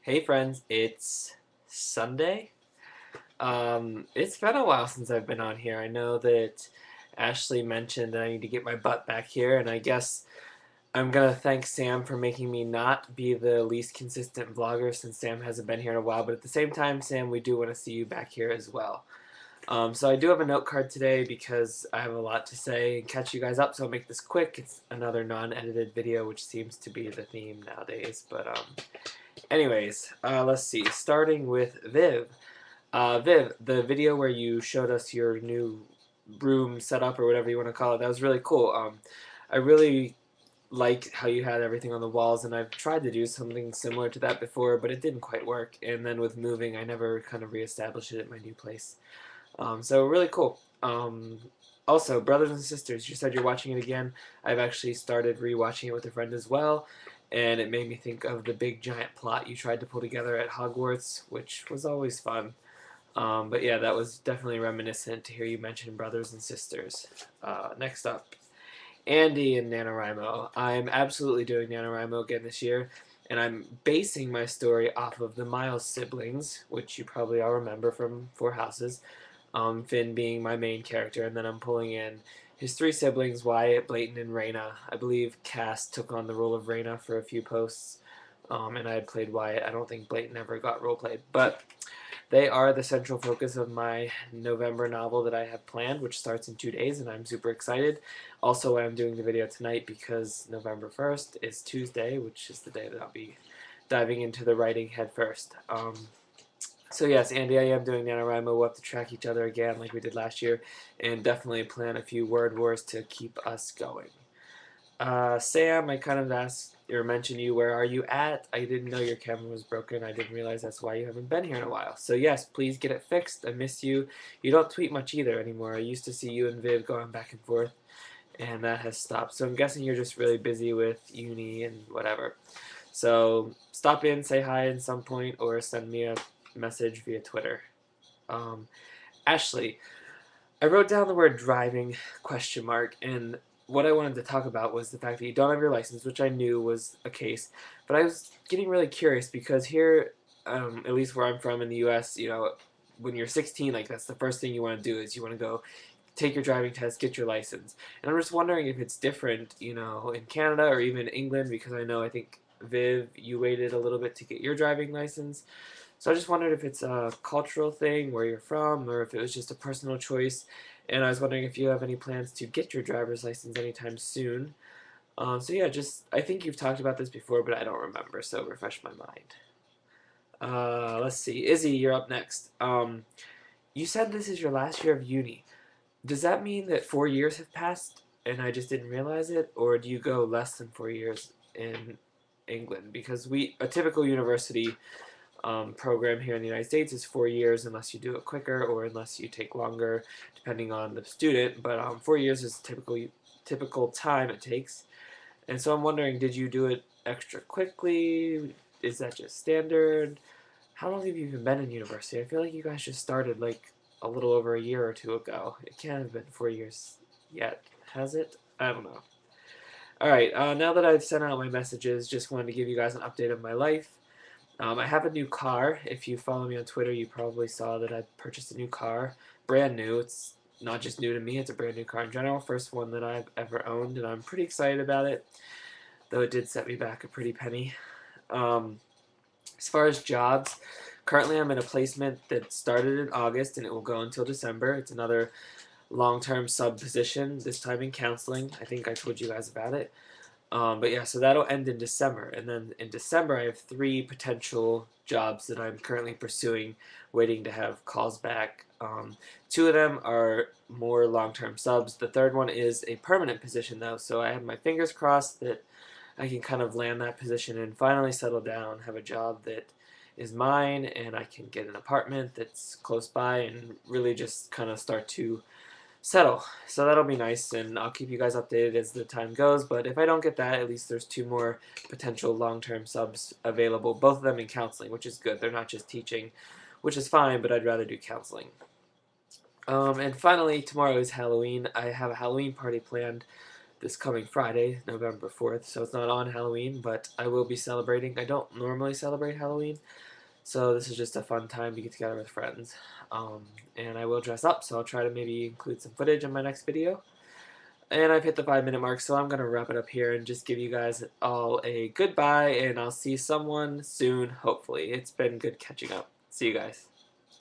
Hey friends, it's Sunday. It's been a while since I've been on here. I know that Ashley mentioned that I need to get my butt back here, and I guess I'm gonna thank Sam for making me not be the least consistent vlogger since Sam hasn't been here in a while. But at the same time, Sam, we do want to see you back here as well. So I do have a note card today because I have a lot to say and catch you guys up. So I'll make this quick. It's another non-edited video, which seems to be the theme nowadays. But let's see. Starting with Viv. Viv, the video where you showed us your new room setup or whatever you want to call it, that was really cool. I really like how you had everything on the walls, and I've tried to do something similar to that before, but it didn't quite work. And then with moving, I never kind of reestablished it at my new place. So really cool. Also, brothers and sisters, you said you're watching it again. I've actually started rewatching it with a friend as well, and it made me think of the big giant plot you tried to pull together at Hogwarts, which was always fun. But yeah, that was definitely reminiscent to hear you mention brothers and sisters. Next up, Andy and NaNoWriMo. I'm absolutely doing NaNoWriMo again this year, and I'm basing my story off of the Miles siblings, which you probably all remember from Four Houses. Finn being my main character, and then I'm pulling in his three siblings, Wyatt, Blayton, and Reyna. I believe Cass took on the role of Reyna for a few posts, and I had played Wyatt. I don't think Blayton ever got role played, but they are the central focus of my November novel that I have planned, which starts in 2 days, and I'm super excited. Also, I'm doing the video tonight because November 1st is Tuesday, which is the day that I'll be diving into the writing head first. So yes, Andy, I am doing NaNoWriMo. We'll have to track each other again like we did last year, and definitely plan a few word wars to keep us going. Sam, I kind of asked or mentioned you. Where are you at? I didn't know your camera was broken. I didn't realize that's why you haven't been here in a while. So yes, please get it fixed. I miss you. You don't tweet much either anymore. I used to see you and Viv going back and forth, and that has stopped. So I'm guessing you're just really busy with uni and whatever. So stop in, say hi at some point, or send me a message via Twitter. Um, Ashley, I wrote down the word driving question mark, and what I wanted to talk about was the fact that you don't have your license, which I knew was a case. But I was getting really curious because here, at least where I'm from in the U.S., when you're 16, like that's the first thing you want to do is you want to go take your driving test, get your license. And I'm just wondering if it's different, in Canada or even England, because I think Viv, you waited a little bit to get your driving license. So I just wondered if it's a cultural thing where you're from, or if it was just a personal choice. And I was wondering if you have any plans to get your driver's license anytime soon. So yeah, I think you've talked about this before, but I don't remember, so refresh my mind. Let's see. Izzy, you're up next. You said this is your last year of uni. Does that mean that 4 years have passed and I just didn't realize it, or do you go less than 4 years in England? Because a typical university program here in the United States is 4 years unless you do it quicker or unless you take longer, depending on the student. But 4 years is typical time it takes. And so I'm wondering, did you do it extra quickly? Is that just standard? How long have you even been in university? I feel like you guys just started like a little over a year or two ago. It can't have been 4 years yet, has it? I don't know. All right, now that I've sent out my messages, just wanted to give you guys an update of my life. I have a new car. If you follow me on Twitter, you probably saw that I purchased a new car. Brand new. It's not just new to me, it's a brand new car in general. First one that I've ever owned, and I'm pretty excited about it, though it did set me back a pretty penny. Um, as far as jobs, currently I'm in a placement that started in August and it will go until December. It's another long-term sub position, this time in counseling. I think I told you guys about it. But yeah, so that'll end in December. And then in December, I have three potential jobs that I'm currently pursuing, waiting to have calls back. Two of them are more long-term subs. The third one is a permanent position, though. So I have my fingers crossed that I can kind of land that position and finally settle down, have a job that is mine, and I can get an apartment that's close by and really just kind of start to settle. So that'll be nice, and I'll keep you guys updated as the time goes. But if I don't get that, at least there's two more potential long-term subs available, both of them in counseling, which is good. They're not just teaching, which is fine, but I'd rather do counseling. And finally, tomorrow is Halloween. I have a Halloween party planned this coming Friday, November 4th. So it's not on Halloween, but I will be celebrating. I don't normally celebrate Halloween, so this is just a fun time to get together with friends. Um, and I will dress up, so I'll try to maybe include some footage in my next video. And I've hit the 5-minute mark, so I'm going to wrap it up here and just give you guys all a goodbye, and I'll see someone soon, hopefully. It's been good catching up. See you guys.